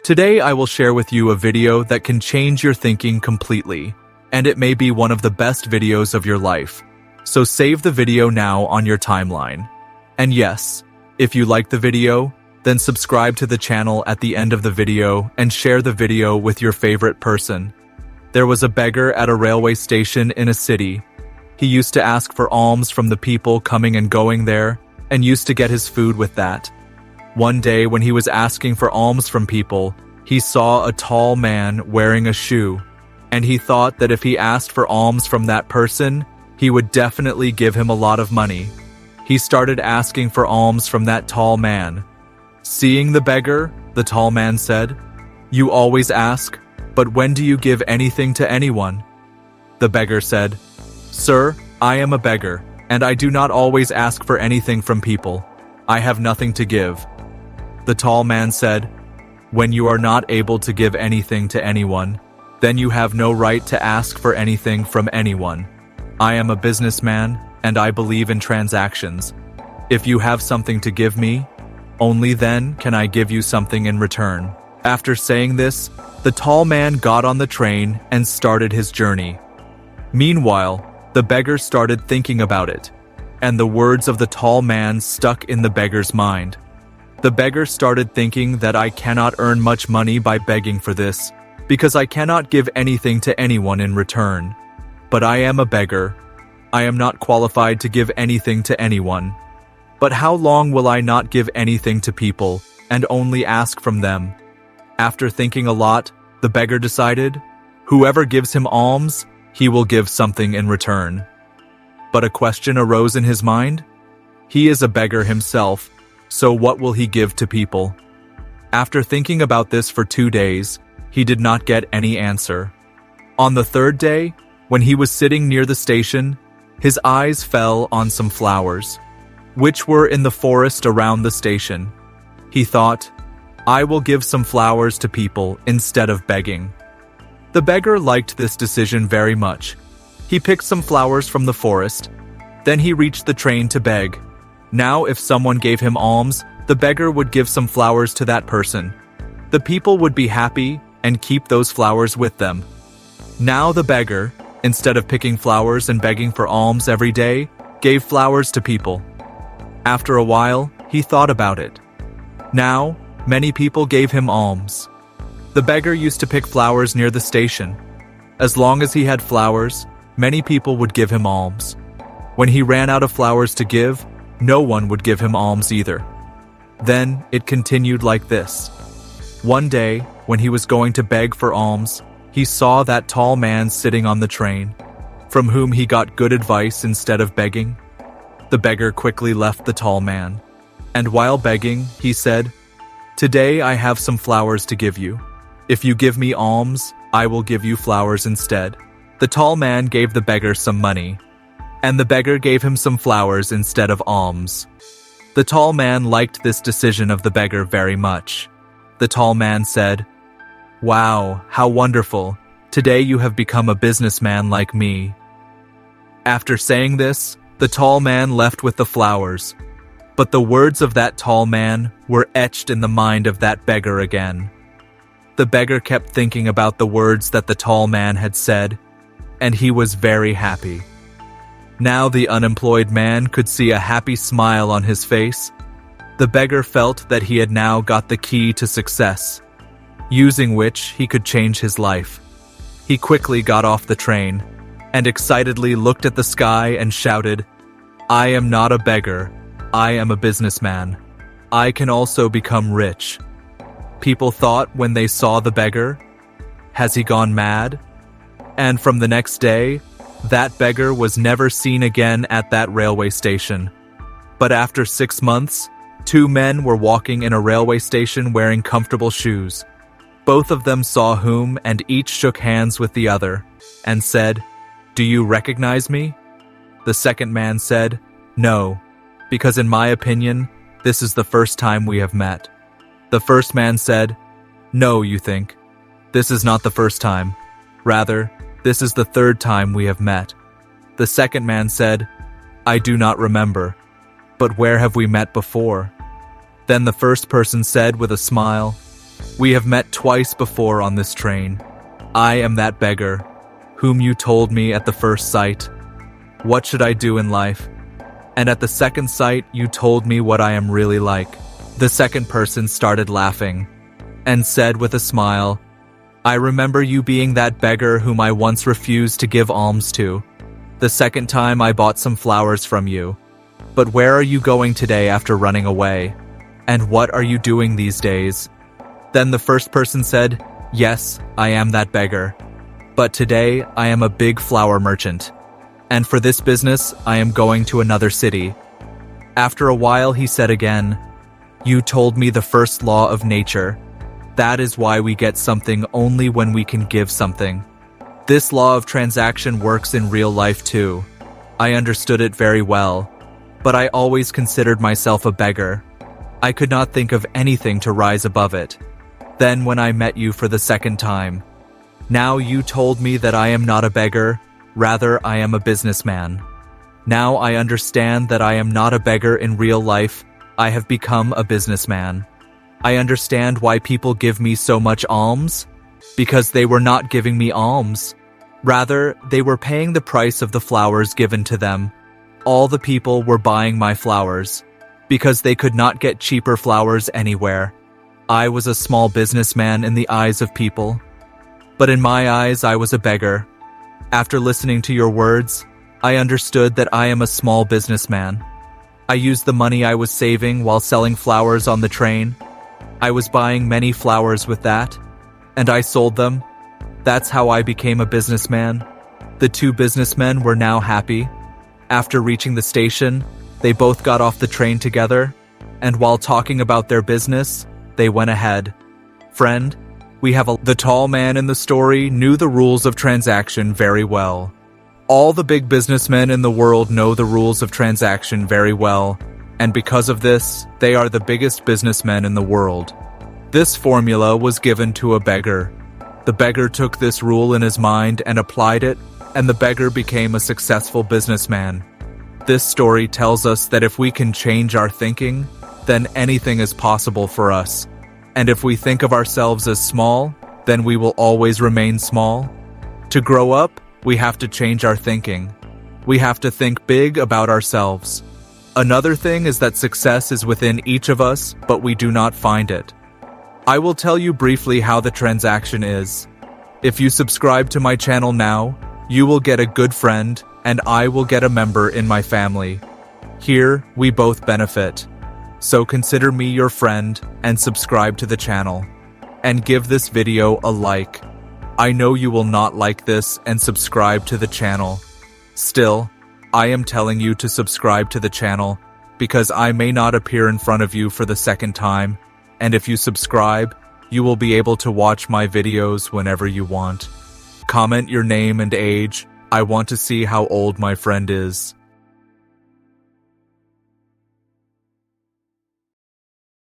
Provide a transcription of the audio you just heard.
Today I will share with you a video that can change your thinking completely, and it may be one of the best videos of your life. So save the video now on your timeline. And yes, if you like the video, then subscribe to the channel at the end of the video and share the video with your favorite person. There was a beggar at a railway station in a city. He used to ask for alms from the people coming and going there, and used to get his food with that. One day when he was asking for alms from people, he saw a tall man wearing a shoe, and he thought that if he asked for alms from that person, he would definitely give him a lot of money. He started asking for alms from that tall man. Seeing the beggar, the tall man said, "You always ask, but when do you give anything to anyone?" The beggar said, "Sir, I am a beggar, and I do not always ask for anything from people. I have nothing to give." The tall man said, "When you are not able to give anything to anyone, then you have no right to ask for anything from anyone. I am a businessman, and I believe in transactions. If you have something to give me, only then can I give you something in return." After saying this, the tall man got on the train and started his journey. Meanwhile, the beggar started thinking about it, and the words of the tall man stuck in the beggar's mind. The beggar started thinking that I cannot earn much money by begging for this, because I cannot give anything to anyone in return. But I am a beggar. I am not qualified to give anything to anyone. But how long will I not give anything to people and only ask from them? After thinking a lot, the beggar decided, whoever gives him alms, he will give something in return. But a question arose in his mind. He is a beggar himself, so what will he give to people? After thinking about this for 2 days, he did not get any answer. On the third day, when he was sitting near the station, his eyes fell on some flowers, which were in the forest around the station. He thought, I will give some flowers to people instead of begging. The beggar liked this decision very much. He picked some flowers from the forest. Then he reached the train to beg. Now, if someone gave him alms, the beggar would give some flowers to that person. The people would be happy and keep those flowers with them. Now the beggar, instead of picking flowers and begging for alms every day, gave flowers to people. After a while, he thought about it. Now, many people gave him alms. The beggar used to pick flowers near the station. As long as he had flowers, many people would give him alms. When he ran out of flowers to give, no one would give him alms either. Then it continued like this. One day, when he was going to beg for alms, he saw that tall man sitting on the train, from whom he got good advice instead of begging. The beggar quickly left the tall man, and while begging, he said, "Today I have some flowers to give you. If you give me alms, I will give you flowers instead." The tall man gave the beggar some money, and the beggar gave him some flowers instead of alms. The tall man liked this decision of the beggar very much. The tall man said, "Wow, how wonderful. Today you have become a businessman like me." After saying this, the tall man left with the flowers. But the words of that tall man were etched in the mind of that beggar again. The beggar kept thinking about the words that the tall man had said, and he was very happy. Now the unemployed man could see a happy smile on his face. The beggar felt that he had now got the key to success, using which he could change his life. He quickly got off the train and excitedly looked at the sky and shouted, "I am not a beggar. I am a businessman. I can also become rich." People thought when they saw the beggar, "Has he gone mad?" And from the next day, that beggar was never seen again at that railway station. But after 6 months, 2 men were walking in a railway station wearing comfortable shoes. Both of them saw whom, and each shook hands with the other, and said, "Do you recognize me?" The second man said, "No, because in my opinion, this is the first time we have met." The first man said, "No, you think. This is not the first time. Rather, this is the 3rd time we have met." The second man said, "I do not remember. But where have we met before?" Then the first person said with a smile, We have met twice before on this train. I am that beggar, whom you told me at the first sight. What should I do in life? And at the second sight, you told me what I am really like. The second person started laughing and said with a smile, I remember you being that beggar whom I once refused to give alms to. The second time I bought some flowers from you. But where are you going today after running away? And what are you doing these days? Then the first person said, yes, I am that beggar. But today I am a big flower merchant. And for this business, I am going to another city. After a while, he said again, you told me the first law of nature. That is why we get something only when we can give something. This law of transaction works in real life too. I understood it very well, but I always considered myself a beggar. I could not think of anything to rise above it. Then when I met you for the second time, now you told me that I am not a beggar, rather I am a businessman. Now I understand that I am not a beggar in real life, I have become a businessman. I understand why people give me so much alms, because they were not giving me alms. Rather, they were paying the price of the flowers given to them. All the people were buying my flowers, because they could not get cheaper flowers anywhere. I was a small businessman in the eyes of people, but in my eyes I was a beggar. After listening to your words, I understood that I am a small businessman. I used the money I was saving while selling flowers on the train. I was buying many flowers with that, and I sold them. That's how I became a businessman. The two businessmen were now happy. After reaching the station, they both got off the train together, and while talking about their business, they went ahead. Friend, the tall man in the story knew the rules of transaction very well. All the big businessmen in the world know the rules of transaction very well, and because of this, they are the biggest businessmen in the world. This formula was given to a beggar. The beggar took this rule in his mind and applied it, and the beggar became a successful businessman. This story tells us that if we can change our thinking, then anything is possible for us. And if we think of ourselves as small, then we will always remain small. To grow up, we have to change our thinking. We have to think big about ourselves. Another thing is that success is within each of us, but we do not find it. I will tell you briefly how the transaction is. If you subscribe to my channel now, you will get a good friend, and I will get a member in my family. Here, we both benefit. So consider me your friend and subscribe to the channel. And give this video a like. I know you will not like this and subscribe to the channel. Still, I am telling you to subscribe to the channel because I may not appear in front of you for the second time, and if you subscribe, you will be able to watch my videos whenever you want. Comment your name and age. I want to see how old my friend is.